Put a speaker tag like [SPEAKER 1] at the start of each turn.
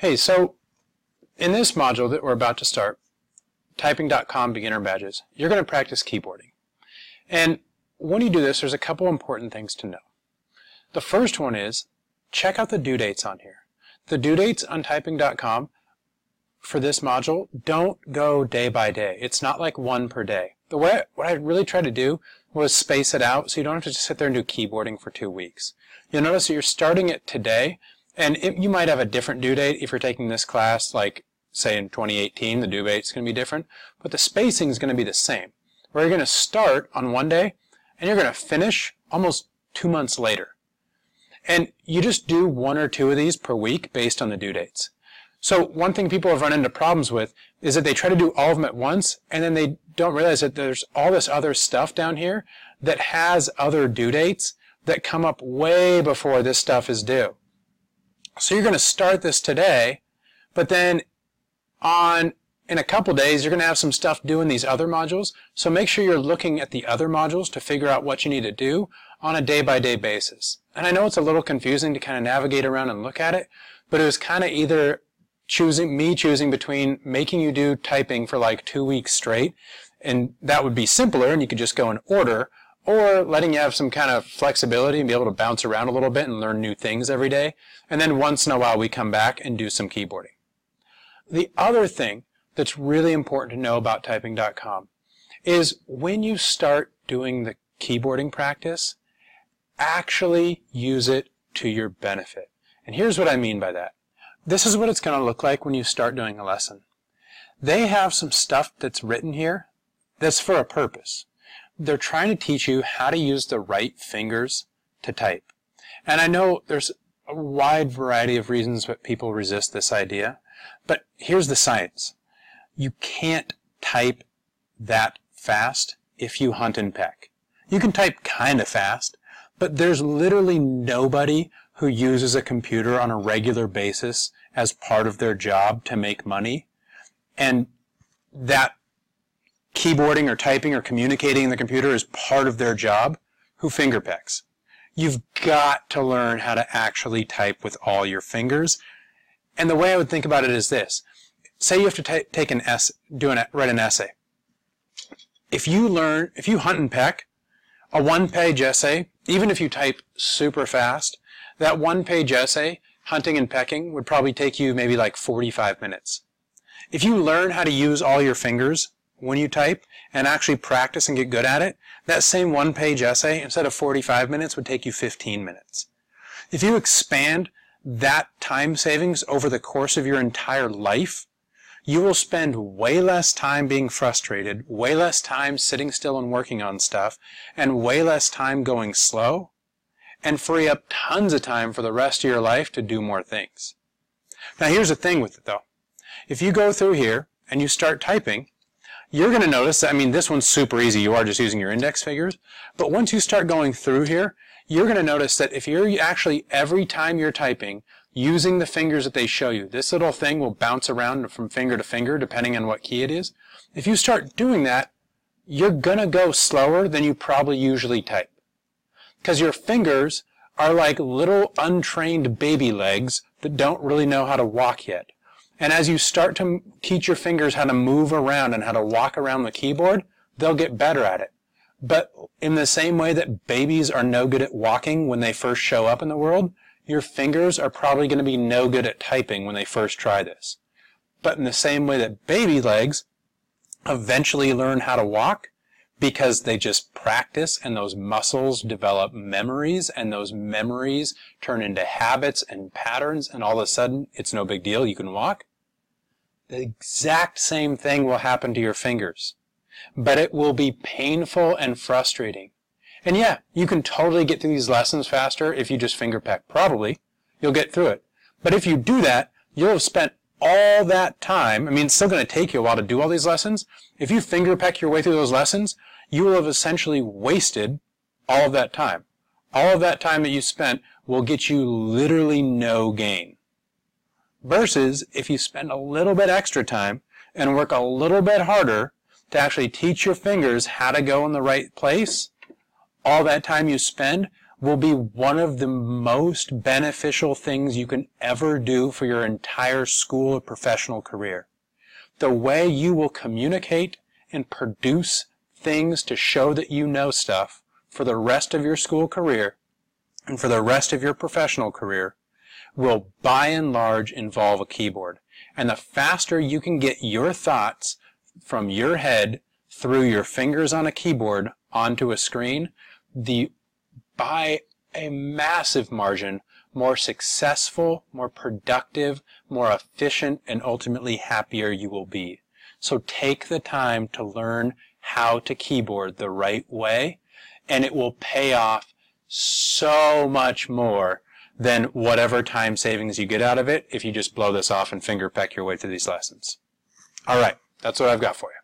[SPEAKER 1] Hey, so in this module that we're about to start, Typing.com Beginner Badges, you're going to practice keyboarding. And when you do this, there's a couple important things to know. The first one is, check out the due dates on here. The due dates on Typing.com for this module don't go day by day. It's not like one per day. What I really tried to do was space it out so you don't have to just sit there and do keyboarding for 2 weeks. You'll notice that you're starting it today, and you might have a different due date if you're taking this class, like say in 2018, the due date's going to be different, but the spacing is going to be the same. Where you're going to start on one day, and you're going to finish almost 2 months later. And you just do 1 or 2 of these per week based on the due dates. So one thing people have run into problems with is that they try to do all of them at once, and then they don't realize that there's all this other stuff down here that has other due dates that come up way before this stuff is due. So you're going to start this today, but then in a couple days, you're going to have some stuff due in these other modules. So make sure you're looking at the other modules to figure out what you need to do on a day-by-day basis. And I know it's a little confusing to kind of navigate around and look at it, but it was kind of either choosing between making you do typing for like 2 weeks straight, and that would be simpler and you could just go in order, or letting you have some kind of flexibility and be able to bounce around a little bit and learn new things every day. And then once in a while we come back and do some keyboarding. The other thing that's really important to know about Typing.com is when you start doing the keyboarding practice, actually use it to your benefit. And here's what I mean by that. This is what it's going to look like when you start doing a lesson. They have some stuff that's written here that's for a purpose. They're trying to teach you how to use the right fingers to type. And I know there's a wide variety of reasons that people resist this idea, but here's the science. You can't type that fast if you hunt and peck. You can type kind of fast, but there's literally nobody who uses a computer on a regular basis as part of their job to make money, and that keyboarding or typing or communicating in the computer is part of their job, who finger pecks. You've got to learn how to actually type with all your fingers. And the way I would think about it is this. Say you have to write an essay. If you hunt and peck, a 1-page essay, even if you type super fast, that 1-page essay, hunting and pecking, would probably take you maybe like 45 minutes. If you learn how to use all your fingers when you type and actually practice and get good at it, that same 1-page essay, instead of 45 minutes, would take you 15 minutes. If you expand that time savings over the course of your entire life, you will spend way less time being frustrated, way less time sitting still and working on stuff, and way less time going slow, and free up tons of time for the rest of your life to do more things. Now here's the thing with it though. If you go through here and you start typing, you're going to notice that, this one's super easy. You are just using your index fingers. But once you start going through here, you're going to notice that if you're actually, every time you're typing, using the fingers that they show you, this little thing will bounce around from finger to finger depending on what key it is. If you start doing that, you're going to go slower than you probably usually type. Because your fingers are like little untrained baby legs that don't really know how to walk yet. And as you start to teach your fingers how to move around and how to walk around the keyboard, they'll get better at it. But in the same way that babies are no good at walking when they first show up in the world, your fingers are probably going to be no good at typing when they first try this. But in the same way that baby legs eventually learn how to walk, because they just practice and those muscles develop memories and those memories turn into habits and patterns and all of a sudden it's no big deal, you can walk. The exact same thing will happen to your fingers, but it will be painful and frustrating. And yeah, you can totally get through these lessons faster if you just finger peck. Probably. You'll get through it. But if you do that, you'll have spent all that time. It's still going to take you a while to do all these lessons. If you finger peck your way through those lessons, you will have essentially wasted all of that time. All of that time that you spent will get you literally no gain. Versus if you spend a little bit extra time and work a little bit harder to actually teach your fingers how to go in the right place, all that time you spend will be one of the most beneficial things you can ever do for your entire school or professional career. The way you will communicate and produce things to show that you know stuff for the rest of your school career and for the rest of your professional career will by and large involve a keyboard. And the faster you can get your thoughts from your head through your fingers on a keyboard onto a screen, the by a massive margin, more successful, more productive, more efficient, and ultimately happier you will be. So take the time to learn how to keyboard the right way, and it will pay off so much more than whatever time savings you get out of it if you just blow this off and finger peck your way through these lessons. All right, that's what I've got for you.